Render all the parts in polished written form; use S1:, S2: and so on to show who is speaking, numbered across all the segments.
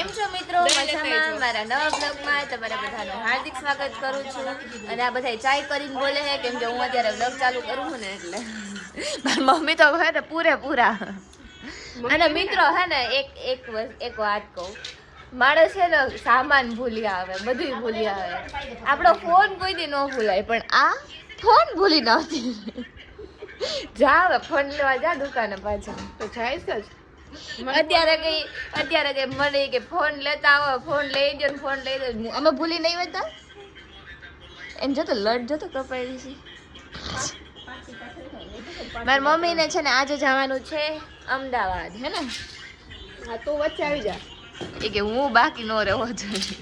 S1: કેમ છો મિત્રો? મજામાં? મારા નવા બ્લોગમાં તમારા બધાનું હાર્દિક સ્વાગત કરું છું. અને આ બધા ચાય કરીને બોલે છે કેમ કે હું અત્યારે બ્લોગ ચાલુ કરું છું ને એટલે મારી મમ્મી તો હે ને પૂરેપૂરા. અને મિત્રો હે ને એક વાત કહું, માણસ છે ને સામાન ભૂલી આવે, બધું ભૂલી આવે. આપણો ફોન કોઈ દી ન ભૂલાય, પણ આ ફોન ભૂલી નહોતી. જા હવે ફોન લેવા જા દુકાને પાછા.
S2: તો જઈશ જ.
S1: અત્યારે કઈ મને કે ફોન લેતા આવો, ફોન લઈ દો ને ફોન લઈ દો. અમે ભૂલી નહીં હોતા. એમ જતો લડ જતો કપાઈ છે. મારી મમ્મી ને છે ને આજે જવાનું છે અમદાવાદ, હે ને?
S2: હા તો વચ્ચે આવી જા.
S1: એ કે હું બાકી નો રહેવો જોઈએ.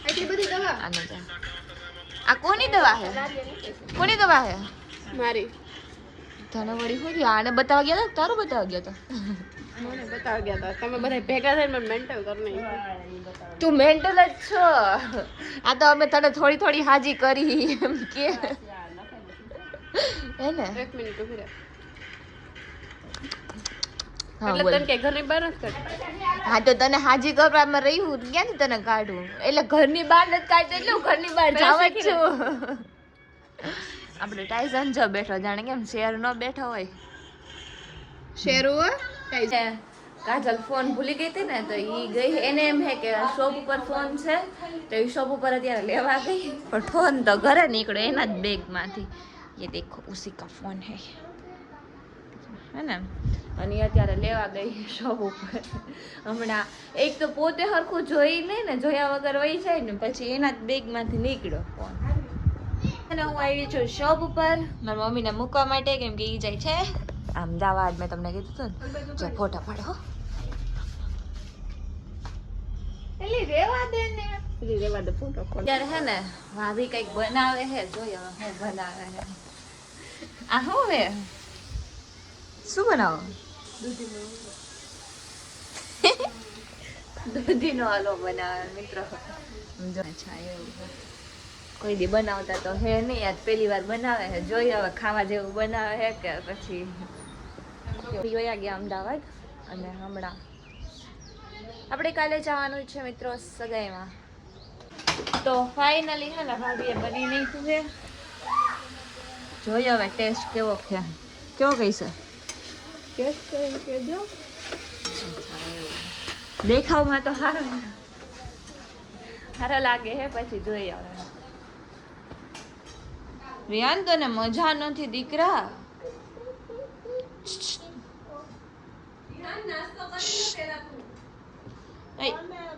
S2: એટલી બધી દવા
S1: આનો જા. આ કોની દવા છે? કોની દવા છે?
S2: મારી.
S1: તને વળી શું થયું? આને બતાવવા ગયા હતા? તારું બતાવવા ગયા હતા?
S2: મને બતાવી ગયા હતા. તમે બધા ભેગા થઈને મને મેન્ટલ કરી નાખ્યું.
S1: તું મેન્ટલ જ છો. આ તો અમે તને થોડી થોડી હાજી કરી એમ કે હે ને?
S2: એક મિનિટ ઉભી રહે.
S1: હા
S2: એટલે
S1: બોલ.
S2: તને કે ઘરની બહાર જ કાઢ.
S1: હા તો તને હાજી કરવામાં રહ્યું ક્યાંથી તને કાઢું? એટલે ઘરની બહાર નથી કાઢતી, એટલે હું ઘરની બહાર જાવ જ છું. આપણે ટાઈસન જો બેઠો, જાણે કેમ શેર નો બેઠો હોય.
S2: શેરુ
S1: કાજલ ફોન ભૂલી ગઈ હતી ને, તો ઈ ગઈ, એને એમ હે કે શોપ ઉપર ફોન છે, તો એ શોપ ઉપર અત્યારે લેવા ગઈ, પણ ફોન તો ઘરે નીકળ્યો એના જ બેગમાંથી. ये देखो उसी का फोन है ને? અને ઈ અત્યારે લેવા ગઈ શોપ ઉપર. હમણાં એક તો પોતે હરખું જોઈ લે ને, જોયા વગર વહી જાય ને, પછી એના જ બેગમાંથી નીકળ્યો ફોન. અને હું આવી છું શોપ ઉપર મારી મમ્મીને મૂકવા માટે, કેમ કે ઈ જાય છે અમદાવાદ. મેં તમને કીધું હતું ને, જો ફોટા પાડો. એલી રેવા દે ને,
S2: પેલી રેવા દે ફોટો કોલ.
S1: અત્યારે હે ને ભાભી કઈક બનાવે છે, જોઈએ હવે શું બનાવે છે. આ શું હે? શું બનાવો? દૂધીનો હલવો બનાવે મિત્રો. સમજો અચ્છા એવું કોઈ દી બનાવતા તો હે નહીં, આજ પહેલી વાર બનાવે છે. જોઈએ હવે ખાવા જેવું બનાવે છે કે પછી. વયા ગયા અમદાવાદ, અને હમણાં આપણે કાલે જવાનું છે મિત્રો સગાઈમાં. તો ફાઇનલી હે ને ભાભીએ બની નાખ્યું છે. જોઈએ હવે ટેસ્ટ કેવો છે, કેવો કહીશે?
S2: ટેસ્ટ કરીને કહેજો.
S1: દેખાવમાં તો સારો લાગે છે, પછી જોઈએ હવે. રિયાન તને મજા નથી દીકરા?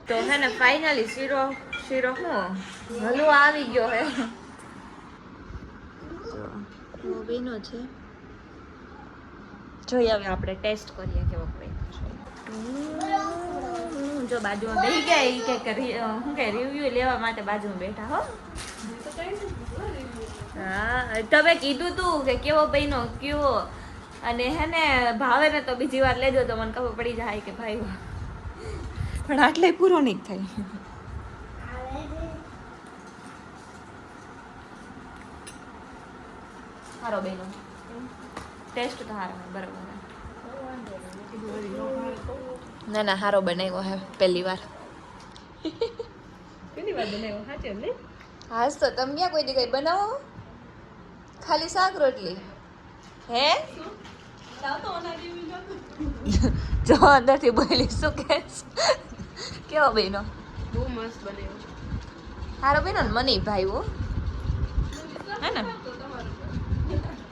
S1: તો હે ને ફાઇનલી શીરો શું હલવો આવી ગયો હે. બેનો છે, જોઈએ હવે આપણે ટેસ્ટ કરીએ કેવો બન્યો છે. જો બાજુમાં બેસી ગયા, ઈ કે શું કે રિવ્યુ લેવા માટે બાજુમાં બેઠા હો. હા તમે કીધું તું કે કેવો બન્યો કેવો, અને હે ને ભાવે ને તો બીજી વાર લેજો તો મને ખબર પડી જાય કે ભાઈ, પણ આટલે પૂરો નહીં થાય. સારો બન્યો, ટેસ્ટ તો સારો બરોબર. ના ના સારો બનાવ્યો હે પહેલી વાર.
S2: કેટલી વાર બનાવ્યો સાચે ને?
S1: હાસ તો તમે ક્યાં કોઈ દી કઈ બનાવો? ખાલી શાક રોટલી હે? જો અંદરથી બોલી શું કે કેવો બહેનો?
S2: બહુ મસ્ત બનાવ્યો.
S1: સારો બહેનો ને મને ભાઈ હો, હે ને?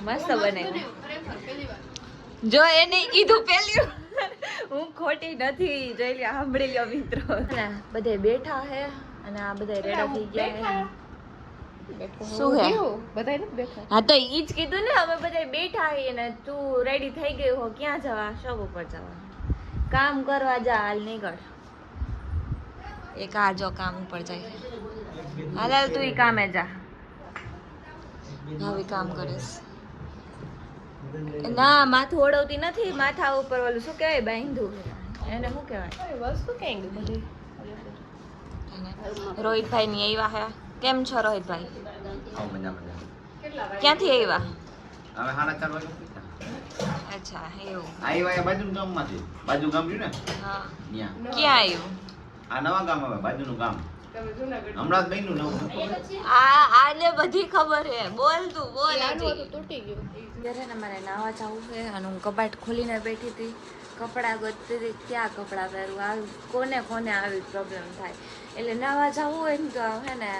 S1: મસ્ત બનાવ્યો. જો એને કીધું પેલી હું ખોટી નથી. જોઈ લ્યો, સાંભળી લ્યો મિત્રો. બધે બેઠા હે અને આ બધા રેડા થઈ ગયા હે. શું હે?
S2: બધા નથી બેઠા.
S1: હા તો ઈ જ કીધું ને, અમે બધા બેઠા છીએ ને તું રેડી થઈ ગઈ હો. ક્યાં જવા? શોપ ઉપર જવા. કામ કરવા જા, હાલ નીકળ. એક આ જો કામ ઉપર જાય. હાલ હાલ તું ઈ કામે જા. હવે કામ કરીશ. ના માથું ઓળવતી નથી, માથા ઉપર ઓલું શું કહેવાય બાંધ્યું, એને શું કહેવાય
S2: વસ્તુ ક્યાં ગઈ બધી?
S1: રોહિતભાઈ ની આવ્યા હે. કેમ છો રોહિતભાઈ? ક્યાંથી આવ્યા?
S3: હવે 4:30 વાગે પૂછ્યા.
S1: અચ્છા એવું.
S3: આવ્યા બાજુ ગામમાંથી. બાજુ ગામ રહ્યું ને
S1: હા
S3: ત્યાં.
S1: ક્યાં આવ્યું?
S3: આ નવા ગામ આવે બાજુનું ગામ
S2: તમે જુનાગઢ
S3: હમણાં જ બન્યું નવું ખબર?
S1: આને બધી ખબર હે. બોલ તું બોલ.
S2: નાનું
S1: હજી.
S2: હતું, તૂટી ગયું.
S1: ત્યારે ને મારે નાવા જવું છે અને હું કબાટ ખોલીને બેઠી હતી, કપડાં ગોતતી હતી ક્યાં કપડાં પહેરવું. કોને કોને આવી પ્રોબ્લેમ થાય. એટલે નાવા જવું હોય ને તો આમ હે ને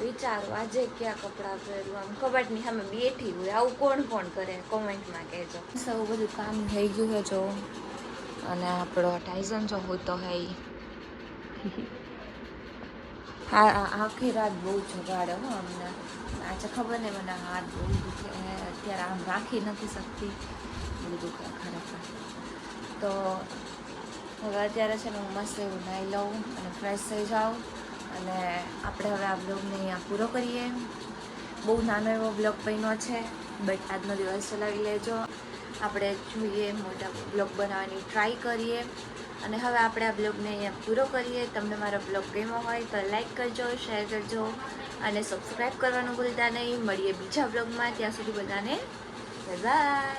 S1: વિચારું આજે ક્યાં કપડાં પહેરવું. આમ કબાટની સામે બેઠી હોય. આવું કોણ કોણ કરે કોમેન્ટમાં કહેજો. સૌ બધું કામ થઈ ગયું છે જો. અને આપણો ટાઈઝન જો હોય તો હે ઈ. આખી રાત બહુ જગાડે હો અમને. આજે ખબર નહીં મને હાથ બહુ દુખે. અત્યારે આમ રાખી નથી શકતી. બહુ દુખે ખરેખર. તો હવે અત્યારે છે ને હું મસ્ત એવું નાહી લઉં અને ફ્રેશ થઈ જાઉં. અને આપણે હવે આ બ્લોગને અહીંયા પૂરો કરીએ. બહુ નાનો એવો બ્લોગ બન્યો છે, બટ આજનો દિવસ ચલાવી લેજો. આપણે જોઈએ મોટા બ્લોગ બનાવવાની ટ્રાય કરીએ. અને હવે આપણે આ બ્લોગને અહીંયા પૂરો કરીએ. તમને મારો બ્લોગ ગમ્યો હોય તો લાઈક કરજો, શેર કરજો અને સબસ્ક્રાઈબ કરવાનું ભૂલતા નહીં. મળીએ બીજા બ્લોગમાં. ત્યાં સુધી બધાને બાય.